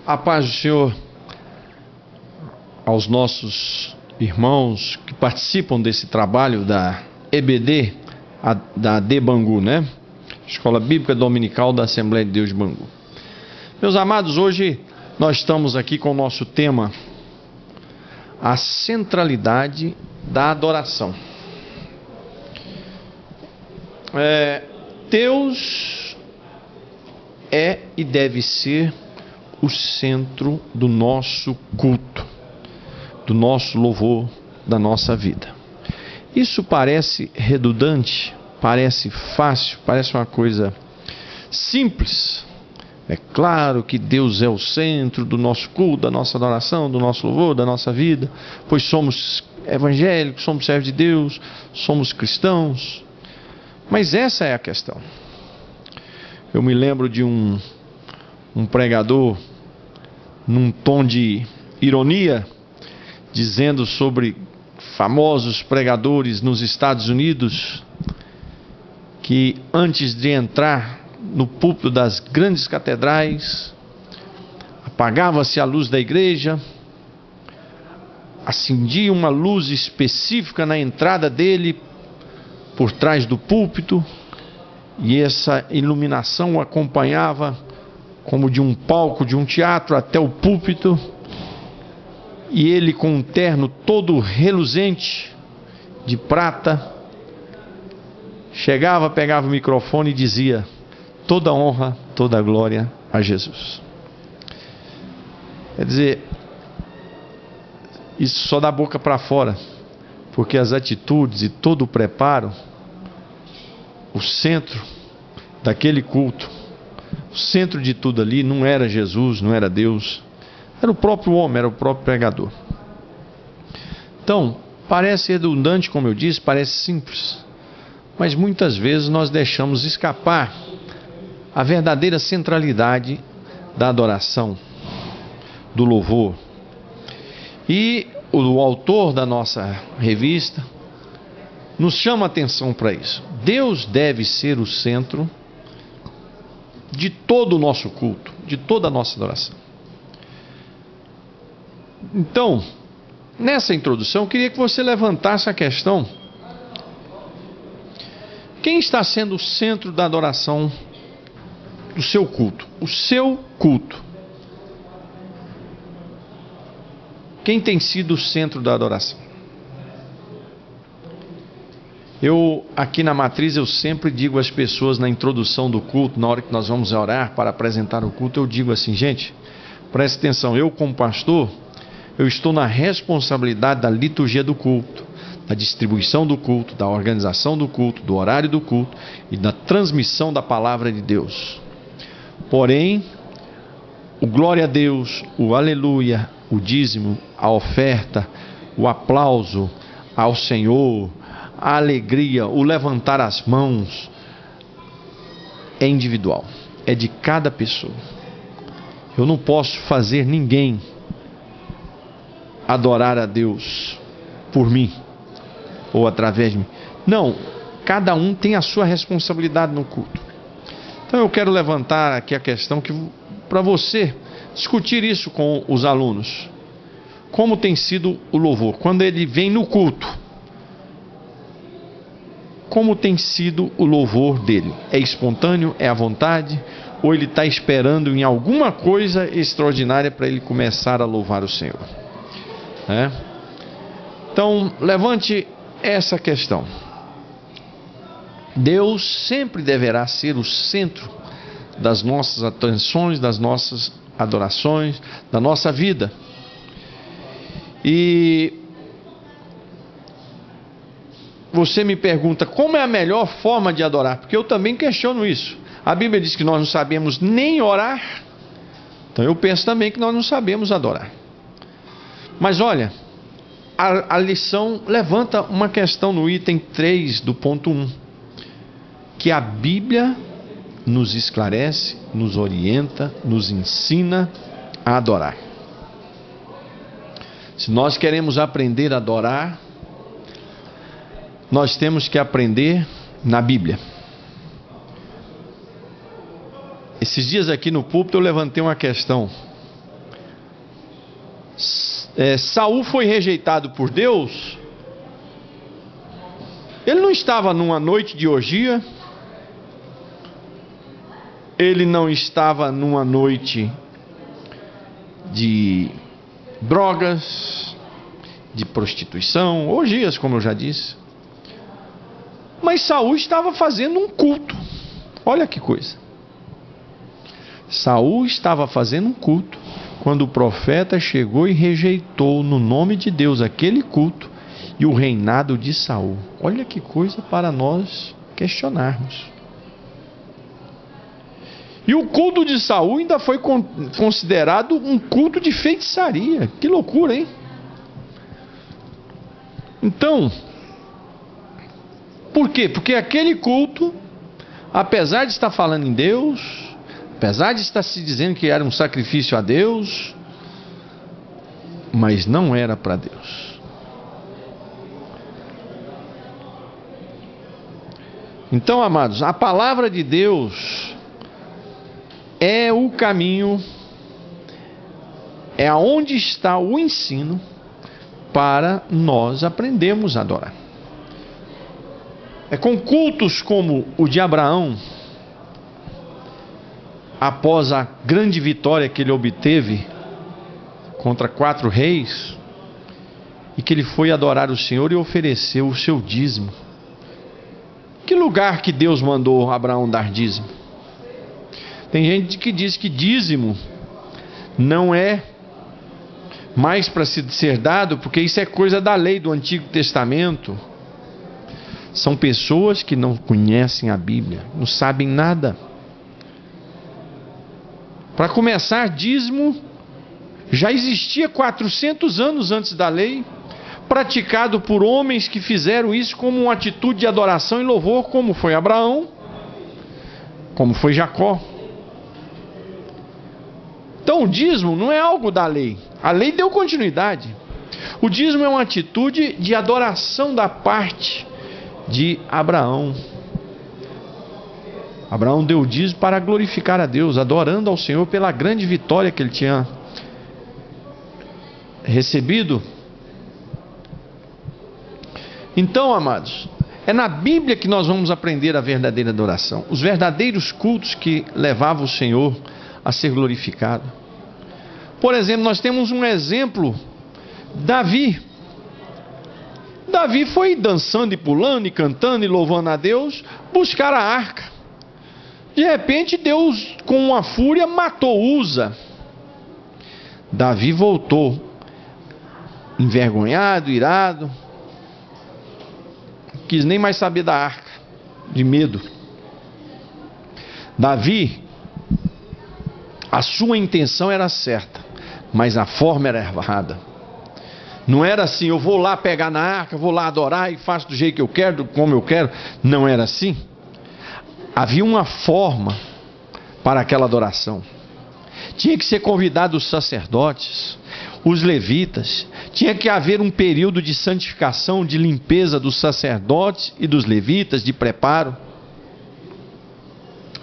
A paz do Senhor aos nossos irmãos que participam desse trabalho da EBD, da AD Bangu, né? Escola Bíblica Dominical da Assembleia de Deus de Bangu. Meus amados, hoje nós estamos aqui com o nosso tema, a centralidade da adoração. Deus é e deve ser o centro do nosso culto, do nosso louvor, da nossa vida. Isso parece redundante, parece fácil, parece uma coisa simples. É claro que Deus é o centro do nosso culto, da nossa adoração, do nosso louvor, da nossa vida, pois somos evangélicos, somos servos de Deus, somos cristãos. Mas essa é a questão. Eu me lembro de um pregador, num tom de ironia, dizendo sobre famosos pregadores nos Estados Unidos, que antes de entrar no púlpito das grandes catedrais, apagava-se a luz da igreja, acendia uma luz específica na entrada dele, por trás do púlpito, e essa iluminação o acompanhava como de um palco, de um teatro, até o púlpito, e ele com um terno todo reluzente, de prata, chegava, pegava o microfone e dizia: toda honra, toda glória a Jesus. Quer dizer, isso só da boca para fora, porque as atitudes e todo o preparo, o centro daquele culto, o centro de tudo ali não era Jesus, não era Deus, era o próprio homem, era o próprio pregador. Então, parece redundante, como eu disse, parece simples, mas muitas vezes nós deixamos escapar a verdadeira centralidade da adoração, do louvor. E o autor da nossa revista nos chama a atenção para isso. Deus deve ser o centro de todo o nosso culto, de toda a nossa adoração. Então, nessa introdução, eu queria que você levantasse a questão: quem está sendo o centro da adoração do seu culto? O seu culto. Quem tem sido o centro da adoração? Aqui na Matriz, eu sempre digo às pessoas na introdução do culto, na hora que nós vamos orar para apresentar o culto, eu digo assim: gente, preste atenção, eu como pastor, eu estou na responsabilidade da liturgia do culto, da distribuição do culto, da organização do culto, do horário do culto e da transmissão da palavra de Deus. Porém, o glória a Deus, o aleluia, o dízimo, a oferta, o aplauso ao Senhor, a alegria, o levantar as mãos, é individual, é de cada pessoa. Eu não posso fazer ninguém adorar a Deus por mim ou através de mim. Não, cada um tem a sua responsabilidade no culto. Então eu quero levantar aqui a questão para você discutir isso com os alunos. Como tem sido o louvor? Quando ele vem no culto, como tem sido o louvor dele? É espontâneo? É à vontade? Ou ele está esperando em alguma coisa extraordinária para ele começar a louvar o Senhor? Então, levante essa questão. Deus sempre deverá ser o centro das nossas atenções, das nossas adorações, da nossa vida. E você me pergunta, como é a melhor forma de adorar? Porque eu também questiono isso. A Bíblia diz que nós não sabemos nem orar, então eu penso também que nós não sabemos adorar. Mas olha, a lição levanta uma questão no item 3 do ponto 1, que a Bíblia nos esclarece, nos orienta, nos ensina a adorar. Se nós queremos aprender a adorar, nós temos que aprender na Bíblia. Esses dias aqui no púlpito eu levantei uma questão. Saul foi rejeitado por Deus, ele não estava numa noite de orgia, ele não estava numa noite de drogas, de prostituição, orgias, como eu já disse. Mas Saul estava fazendo um culto. Olha que coisa. Saul estava fazendo um culto quando o profeta chegou e rejeitou no nome de Deus aquele culto e o reinado de Saul. Olha que coisa para nós questionarmos. E o culto de Saul ainda foi considerado um culto de feitiçaria. Que loucura, hein? Então, por quê? Porque aquele culto, apesar de estar falando em Deus, apesar de estar se dizendo que era um sacrifício a Deus, mas não era para Deus. Então, amados, a palavra de Deus é o caminho, é aonde está o ensino para nós aprendermos a adorar. É com cultos como o de Abraão, após a grande vitória que ele obteve contra 4 reis, e que ele foi adorar o Senhor e ofereceu o seu dízimo. Que lugar que Deus mandou Abraão dar dízimo? Tem gente que diz que dízimo não é mais para ser dado, porque isso é coisa da lei do Antigo Testamento. São pessoas que não conhecem a Bíblia, não sabem nada. Para começar, dízimo já existia 400 anos antes da lei, praticado por homens que fizeram isso como uma atitude de adoração e louvor, como foi Abraão, como foi Jacó. Então o dízimo não é algo da lei, a lei deu continuidade. O dízimo é uma atitude de adoração da parte de Abraão. Abraão deu o dízimo para glorificar a Deus, adorando ao Senhor pela grande vitória que ele tinha recebido. Então, amados, é na Bíblia que nós vamos aprender a verdadeira adoração, os verdadeiros cultos que levavam o Senhor a ser glorificado. Por exemplo, nós temos um exemplo, Davi. Davi foi dançando e pulando e cantando e louvando a Deus, buscar a arca. De repente Deus, com uma fúria, matou Uza. Davi voltou envergonhado, irado, não quis nem mais saber da arca, de medo. Davi, a sua intenção era certa, mas a forma era errada. Não era assim, eu vou lá pegar na arca, vou lá adorar e faço do jeito que eu quero, como eu quero. Não era assim. Havia uma forma para aquela adoração. Tinha que ser convidado os sacerdotes, os levitas. Tinha que haver um período de santificação, de limpeza dos sacerdotes e dos levitas, de preparo.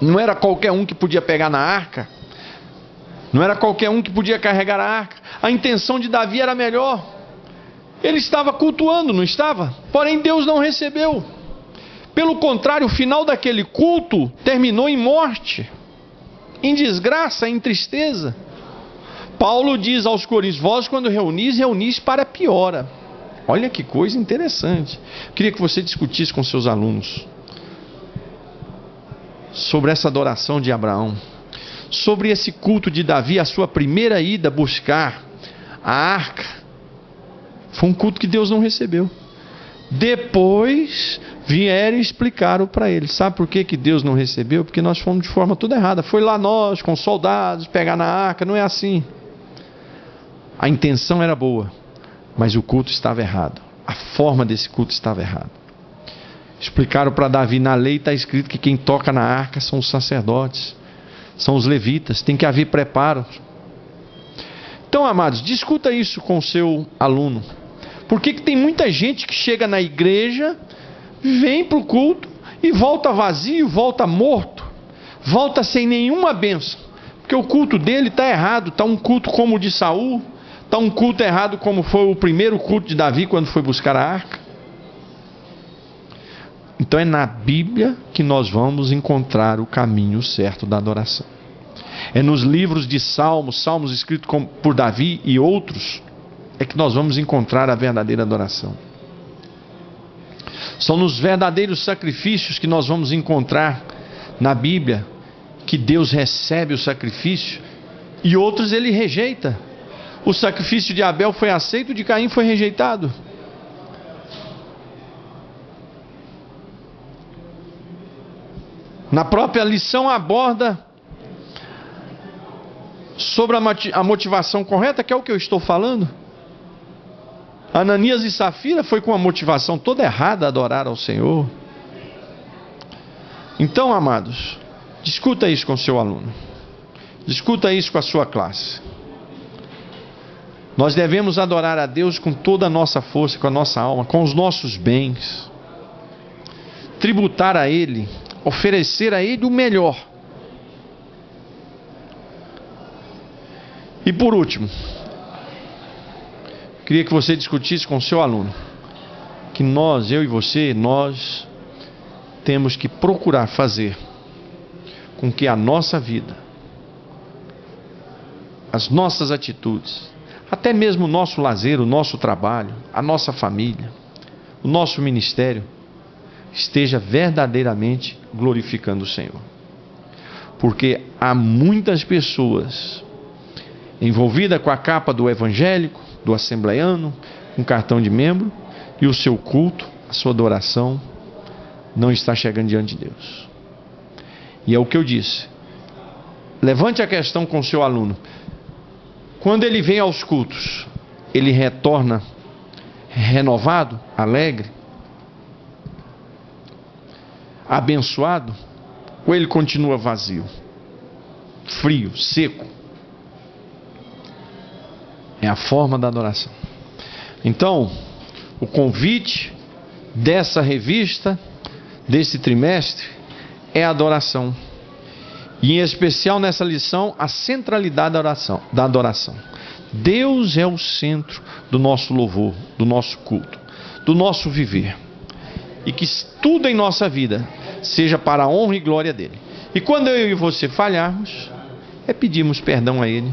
Não era qualquer um que podia pegar na arca. Não era qualquer um que podia carregar a arca. A intenção de Davi era melhor. Ele estava cultuando, não estava? Porém Deus não recebeu. Pelo contrário, o final daquele culto terminou em morte, em desgraça, em tristeza. Paulo diz aos Coríntios: vós quando reunis para piora. Olha que coisa interessante. Queria que você discutisse com seus alunos sobre essa adoração de Abraão, sobre esse culto de Davi, a sua primeira ida buscar a arca. Foi um culto que Deus não recebeu. Depois vieram e explicaram para ele. Sabe por que Deus não recebeu? Porque nós fomos de forma toda errada. Foi lá nós, com soldados, pegar na arca. Não é assim. A intenção era boa, mas o culto estava errado. A forma desse culto estava errada. Explicaram para Davi: na lei está escrito que quem toca na arca são os sacerdotes, são os levitas. Tem que haver preparo. Então, amados, discuta isso com o seu aluno. Por que tem muita gente que chega na igreja, vem para o culto e volta vazio, volta morto, volta sem nenhuma bênção? Porque o culto dele está errado. Está um culto como o de Saul, Está um culto errado como foi o primeiro culto de Davi quando foi buscar a arca? Então é na Bíblia que nós vamos encontrar o caminho certo da adoração. É nos livros de salmos escritos por Davi e outros, é que nós vamos encontrar a verdadeira adoração. São nos verdadeiros sacrifícios que nós vamos encontrar na Bíblia que Deus recebe o sacrifício e outros ele rejeita. O sacrifício de Abel foi aceito, o de Caim foi rejeitado. Na própria lição aborda sobre a motivação correta, que é o que eu estou falando. Ananias e Safira foi com a motivação toda errada a adorar ao Senhor. Então, amados, discuta isso com o seu aluno. Discuta isso com a sua classe. Nós devemos adorar a Deus com toda a nossa força, com a nossa alma, com os nossos bens. Tributar a Ele, oferecer a Ele o melhor. E por último, queria que você discutisse com o seu aluno que nós, eu e você, nós temos que procurar fazer com que a nossa vida, as nossas atitudes, até mesmo o nosso lazer, o nosso trabalho, a nossa família, o nosso ministério, esteja verdadeiramente glorificando o Senhor. Porque há muitas pessoas envolvidas com a capa do evangélico, do assembleiano, com cartão de membro, e o seu culto, a sua adoração, não está chegando diante de Deus. E é o que eu disse. Levante a questão com o seu aluno. Quando ele vem aos cultos, ele retorna renovado, alegre, abençoado, ou ele continua vazio, frio, seco? É a forma da adoração. Então, o convite dessa revista, desse trimestre, é a adoração. E em especial nessa lição, a centralidade da adoração. Deus é o centro do nosso louvor, do nosso culto, do nosso viver. E que tudo em nossa vida seja para a honra e glória dele. E quando eu e você falharmos, é pedirmos perdão a Ele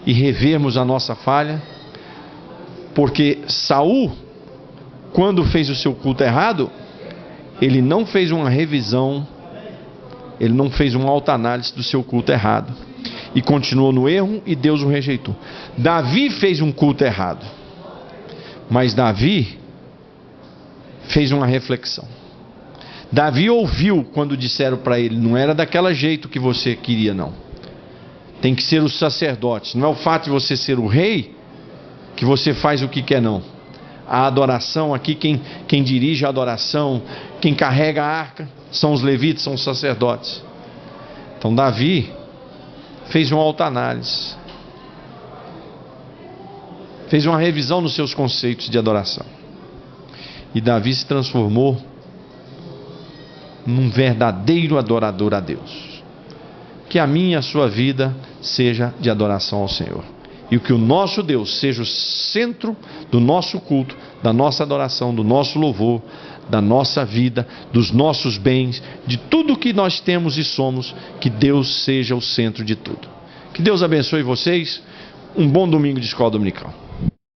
e revermos a nossa falha, porque Saul, quando fez o seu culto errado, ele não fez uma revisão, ele não fez uma autoanálise do seu culto errado e continuou no erro e Deus o rejeitou. Davi fez um culto errado, mas Davi fez uma reflexão. Davi ouviu quando disseram para ele: não era daquele jeito que você queria, não. Tem que ser os sacerdotes. Não é o fato de você ser o rei que você faz o que quer, não. A adoração aqui, quem dirige a adoração, quem carrega a arca, são os levitas, são os sacerdotes. Então Davi fez uma autoanálise, fez uma revisão nos seus conceitos de adoração. E Davi se transformou num verdadeiro adorador a Deus. Que a minha e a sua vida seja de adoração ao Senhor. E que o nosso Deus seja o centro do nosso culto, da nossa adoração, do nosso louvor, da nossa vida, dos nossos bens, de tudo que nós temos e somos. Que Deus seja o centro de tudo. Que Deus abençoe vocês. Um bom domingo de escola dominical.